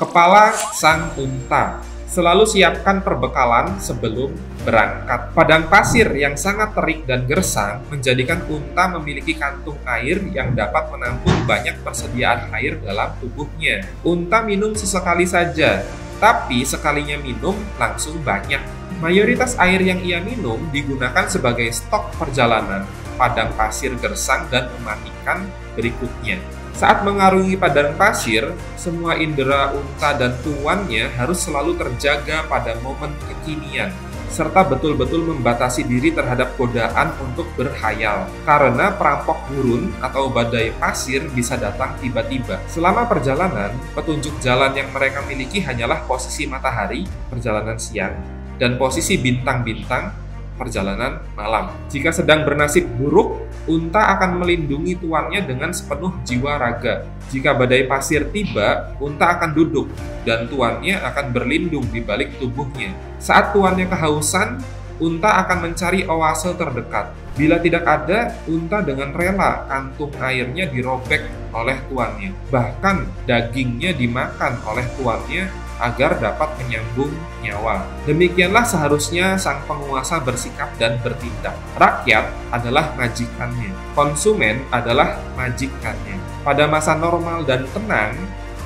Kepala sang unta. Selalu siapkan perbekalan sebelum berangkat. Padang pasir yang sangat terik dan gersang menjadikan unta memiliki kantung air yang dapat menampung banyak persediaan air dalam tubuhnya. Unta minum sesekali saja, tapi sekalinya minum langsung banyak. Mayoritas air yang ia minum digunakan sebagai stok perjalanan padang pasir gersang dan mematikan berikutnya. Saat mengarungi padang pasir, semua indera unta dan tuannya harus selalu terjaga pada momen kekinian, serta betul-betul membatasi diri terhadap godaan untuk berhayal, karena perampok gurun atau badai pasir bisa datang tiba-tiba. Selama perjalanan, petunjuk jalan yang mereka miliki hanyalah posisi matahari, perjalanan siang, dan posisi bintang-bintang, perjalanan malam. Jika sedang bernasib buruk, unta akan melindungi tuannya dengan sepenuh jiwa raga. Jika badai pasir tiba, unta akan duduk dan tuannya akan berlindung di balik tubuhnya. Saat tuannya kehausan, unta akan mencari oase terdekat. Bila tidak ada, unta dengan rela kantung airnya dirobek oleh tuannya. Bahkan dagingnya dimakan oleh tuannya agar dapat menyambung nyawa. Demikianlah seharusnya sang penguasa bersikap dan bertindak. Rakyat adalah majikannya, konsumen adalah majikannya. Pada masa normal dan tenang,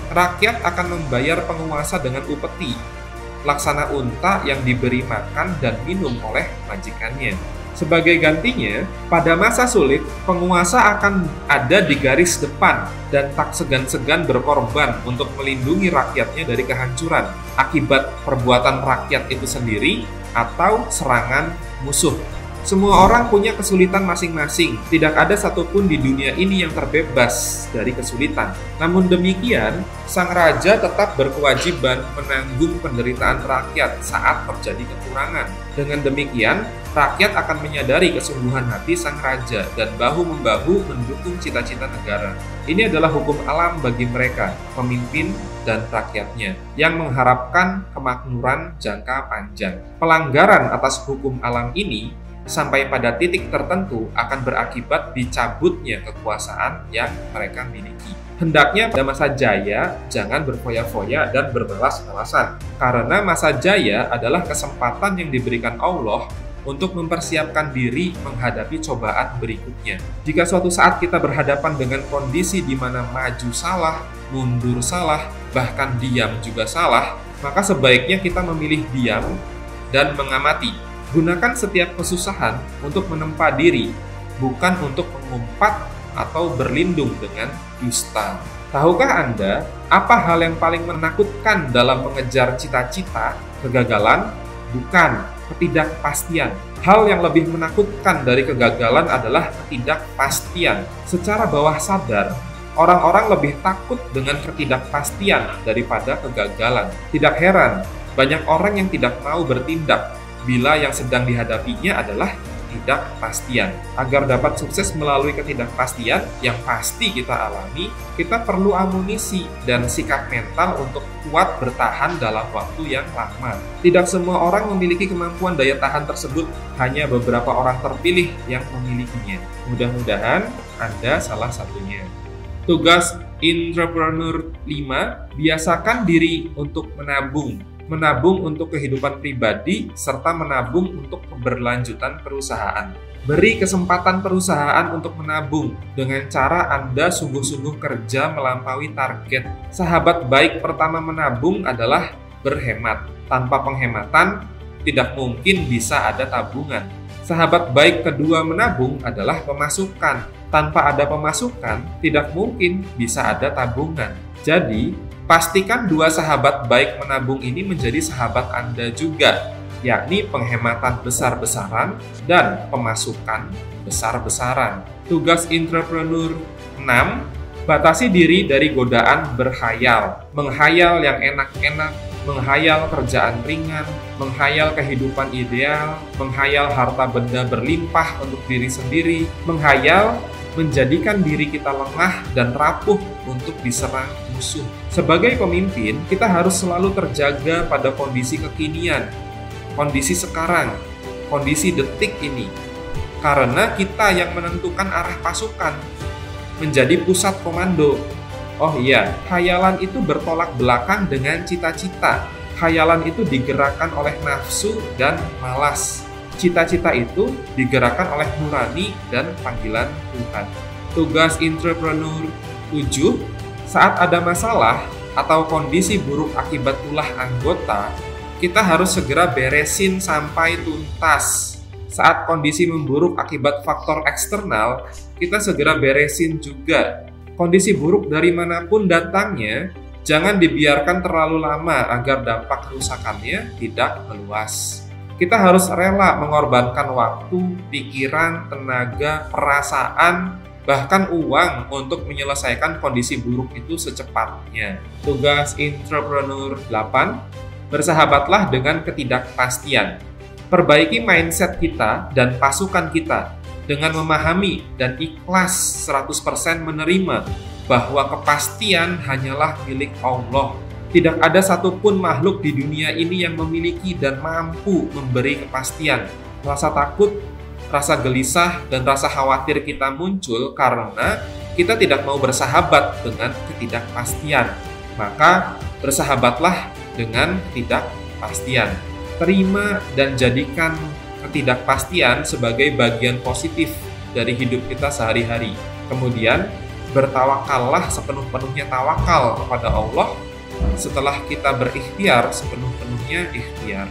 rakyat akan membayar penguasa dengan upeti, laksana unta yang diberi makan dan minum oleh majikannya. Sebagai gantinya, pada masa sulit, penguasa akan ada di garis depan dan tak segan-segan berkorban untuk melindungi rakyatnya dari kehancuran akibat perbuatan rakyat itu sendiri atau serangan musuh. Semua orang punya kesulitan masing-masing. Tidak ada satupun di dunia ini yang terbebas dari kesulitan. Namun demikian, sang raja tetap berkewajiban menanggung penderitaan rakyat saat terjadi kekurangan. Dengan demikian, rakyat akan menyadari kesungguhan hati sang raja dan bahu-membahu mendukung cita-cita negara. Ini adalah hukum alam bagi mereka, pemimpin dan rakyatnya, yang mengharapkan kemakmuran jangka panjang. Pelanggaran atas hukum alam ini sampai pada titik tertentu akan berakibat dicabutnya kekuasaan yang mereka miliki. Hendaknya pada masa jaya jangan berfoya-foya dan berbalas-balasan, karena masa jaya adalah kesempatan yang diberikan Allah untuk mempersiapkan diri menghadapi cobaan berikutnya. Jika suatu saat kita berhadapan dengan kondisi di mana maju salah, mundur salah, bahkan diam juga salah, maka sebaiknya kita memilih diam dan mengamati. Gunakan setiap kesusahan untuk menempa diri, bukan untuk mengumpat atau berlindung dengan dusta. Tahukah Anda apa hal yang paling menakutkan dalam mengejar cita-cita? Kegagalan? Bukan, ketidakpastian. Hal yang lebih menakutkan dari kegagalan adalah ketidakpastian. Secara bawah sadar, orang-orang lebih takut dengan ketidakpastian daripada kegagalan. Tidak heran, banyak orang yang tidak mau bertindak bila yang sedang dihadapinya adalah ketidakpastian. Agar dapat sukses melalui ketidakpastian yang pasti kita alami, kita perlu amunisi dan sikap mental untuk kuat bertahan dalam waktu yang lama. Tidak semua orang memiliki kemampuan daya tahan tersebut, hanya beberapa orang terpilih yang memilikinya. Mudah-mudahan Anda salah satunya. Tugas entrepreneur 5, biasakan diri untuk menabung. Menabung untuk kehidupan pribadi, serta menabung untuk keberlanjutan perusahaan. Beri kesempatan perusahaan untuk menabung dengan cara Anda sungguh-sungguh kerja melampaui target. Sahabat baik pertama menabung adalah berhemat. Tanpa penghematan, tidak mungkin bisa ada tabungan. Sahabat baik kedua menabung adalah pemasukan. Tanpa ada pemasukan, tidak mungkin bisa ada tabungan. Jadi, pastikan dua sahabat baik menabung ini menjadi sahabat Anda juga, yakni penghematan besar-besaran dan pemasukan besar-besaran. Tugas entrepreneur 6, batasi diri dari godaan berhayal. Menghayal yang enak-enak, menghayal kerjaan ringan, menghayal kehidupan ideal, menghayal harta benda berlimpah untuk diri sendiri, menghayal menjadikan diri kita lemah dan rapuh untuk diserang musuh. Sebagai pemimpin, kita harus selalu terjaga pada kondisi kekinian, kondisi sekarang, kondisi detik ini. Karena kita yang menentukan arah pasukan, menjadi pusat komando. Oh iya, khayalan itu bertolak belakang dengan cita-cita. Khayalan itu digerakkan oleh nafsu dan malas. Cita-cita itu digerakkan oleh nurani dan panggilan Tuhan. Tugas entrepreneur 7, saat ada masalah atau kondisi buruk akibat ulah anggota, kita harus segera beresin sampai tuntas. Saat kondisi memburuk akibat faktor eksternal, kita segera beresin juga. Kondisi buruk dari manapun datangnya, jangan dibiarkan terlalu lama agar dampak kerusakannya tidak meluas. Kita harus rela mengorbankan waktu, pikiran, tenaga, perasaan, bahkan uang untuk menyelesaikan kondisi buruk itu secepatnya. Tugas entrepreneur 8, bersahabatlah dengan ketidakpastian. Perbaiki mindset kita dan pasukan kita dengan memahami dan ikhlas 100% menerima bahwa kepastian hanyalah milik Allah. Tidak ada satupun makhluk di dunia ini yang memiliki dan mampu memberi kepastian. Rasa takut, rasa gelisah, dan rasa khawatir kita muncul karena kita tidak mau bersahabat dengan ketidakpastian. Maka bersahabatlah dengan ketidakpastian. Terima dan jadikan ketidakpastian sebagai bagian positif dari hidup kita sehari-hari. Kemudian, bertawakallah sepenuh-penuhnya tawakal kepada Allah setelah kita berikhtiar sepenuh-penuhnya ikhtiar.